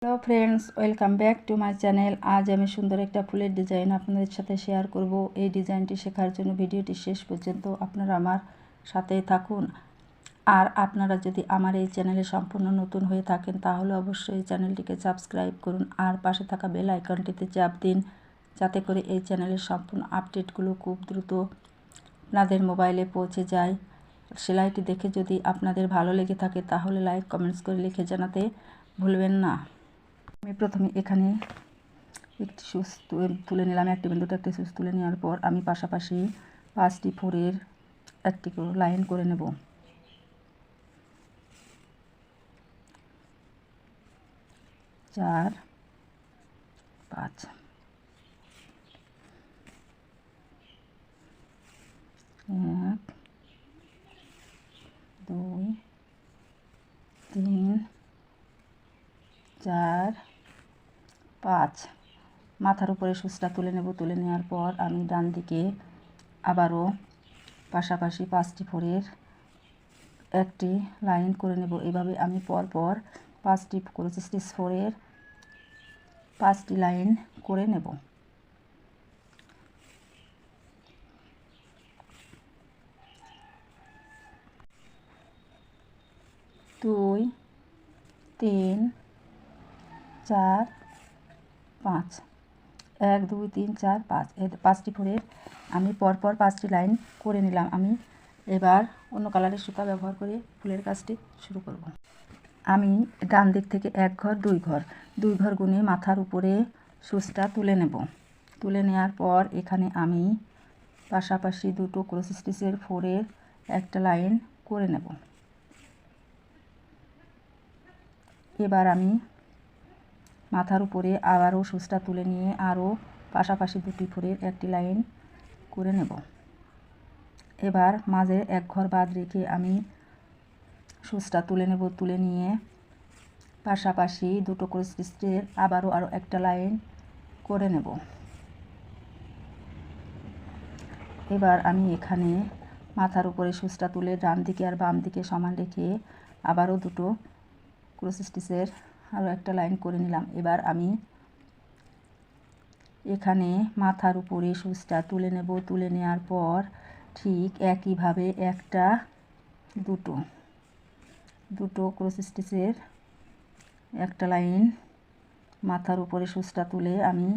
Hello friends, welcome back to my channel. আজ আমি সুন্দর একটা ফুলের ডিজাইন আপনাদের সাথে শেয়ার করব। এই ডিজাইনটি শেখার জন্য ভিডিওটি শেষ পর্যন্ত আপনারা আমার সাথেই থাকুন। আর আপনারা যদি আমার এই চ্যানেলে সম্পূর্ণ নতুন হয়ে থাকেন তাহলে অবশ্যই চ্যানেলটিকে সাবস্ক্রাইব করুন আর পাশে থাকা বেল আইকনটিতে চাপ দিন, যাতে করে এই চ্যানেলের সম্পূর্ণ আপডেটগুলো খুব দ্রুত আপনাদের মোবাইলে পৌঁছে যায়। সেলাইটি দেখে যদি আপনাদের ভালো লেগে থাকে তাহলে লাইক কমেন্টস করে লিখে জানাতে ভুলবেন না। আমি প্রথমে এখানে একটি সুচ তুলে নিলাম, একটি বিন্দুতে একটি সুচ তুলে নেওয়ার পর আমি পাশাপাশি 5টি ফোরের একটি লাইন করে নেব। চার, 5, 1, 2, 3, 4, 5। মাথার উপরে সুচটা তুলে নেব। তুলে নেওয়ার পর আমি ডান দিকে আবারও পাশাপাশি 5টি ফোরের একটি লাইন করে নেব। এভাবে আমি পরপর 5টি ক্রোস ফোরের 5টি লাইন করে নেব। দুই, 3, 4, 5, 1, 2, 3, 4, 5 এই 5টি ফোরের আমি পরপর 5টি লাইন করে নিলাম। আমি এবার অন্য কালারের সুতা ব্যবহার করে ফুলের কাজটি শুরু করব। আমি ডান দিক থেকে 1 ঘর 2 ঘর গুনে মাথার উপরে সুচটা তুলে নেব। তুলে নেওয়ার পর এখানে আমি পাশাপাশি দুটো ক্রস স্টিচের ফোরের একটা লাইন করে নেব। এবার আমি মাথার উপরে আবারও সুচটা তুলে নিয়ে আরও পাশাপাশি 2টি ফোরের একটি লাইন করে নেব। এবার মাঝে 1 ঘর বাদ রেখে আমি সুচটা তুলে নেব। তুলে নিয়ে পাশাপাশি দুটো ক্রস স্টিচের আরও একটা লাইন করে নেব। এবার আমি এখানে মাথার উপরে সুচটা তুলে ডান দিকে আর বাম দিকে সমান রেখে আবারও দুটো ক্রস স্টিচের আরও একটা লাইন করে নিলাম। এবার আমি এখানে মাথার উপরে সুচটা তুলে নেব। তুলে নেওয়ার পর ঠিক একইভাবে দুটো ক্রস স্টিচের একটা লাইন মাথার উপরে সুচটা তুলে আমি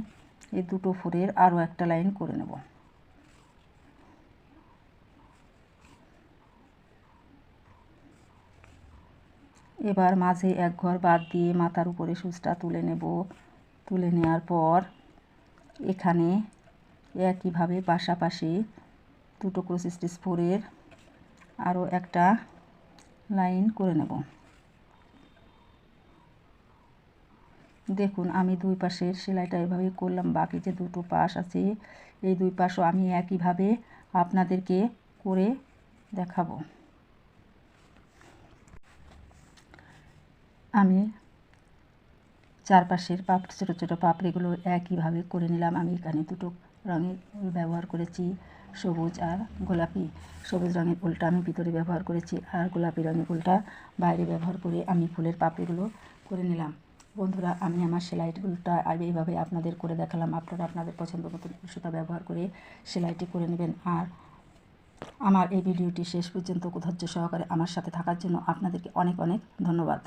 এই দুটো ফোরের আরও একটা লাইন করে নেব। এবার মাঝে 1 ঘর বাদ দিয়ে মাথার উপরে সুচটা তুলে নেব। তুলে নেওয়ার পর এখানে একইভাবে পাশাপাশি দুটো ক্রস স্টিচ ফোরের আরও একটা লাইন করে নেব। দেখুন আমি দুই পাশের সেলাইটা এভাবে করলাম। বাকি যে দুটো পাশ আছে এই দুই পাশও আমি একইভাবে আপনাদেরকে করে দেখাবো। আমি চারপাশের ছোটো ছোটো পাপড়িগুলো একইভাবে করে নিলাম। আমি এখানে দুটো রঙের উল ব্যবহার করেছি, সবুজ আর গোলাপি। সবুজ রঙের উলটা আমি ভিতরে ব্যবহার করেছি আর গোলাপি রঙের উলটা বাইরে ব্যবহার করে আমি ফুলের পাপড়িগুলো করে নিলাম। বন্ধুরা, আমি আমার সেলাইগুলোটা এইভাবে আপনাদের করে দেখালাম। আপনারা আপনাদের পছন্দ মতো সুতা ব্যবহার করে সেলাইটি করে নেবেন। আর আমার এই ভিডিওটি শেষ পর্যন্ত ধৈর্য সহকারে আমার সাথে থাকার জন্য আপনাদেরকে অনেক অনেক ধন্যবাদ।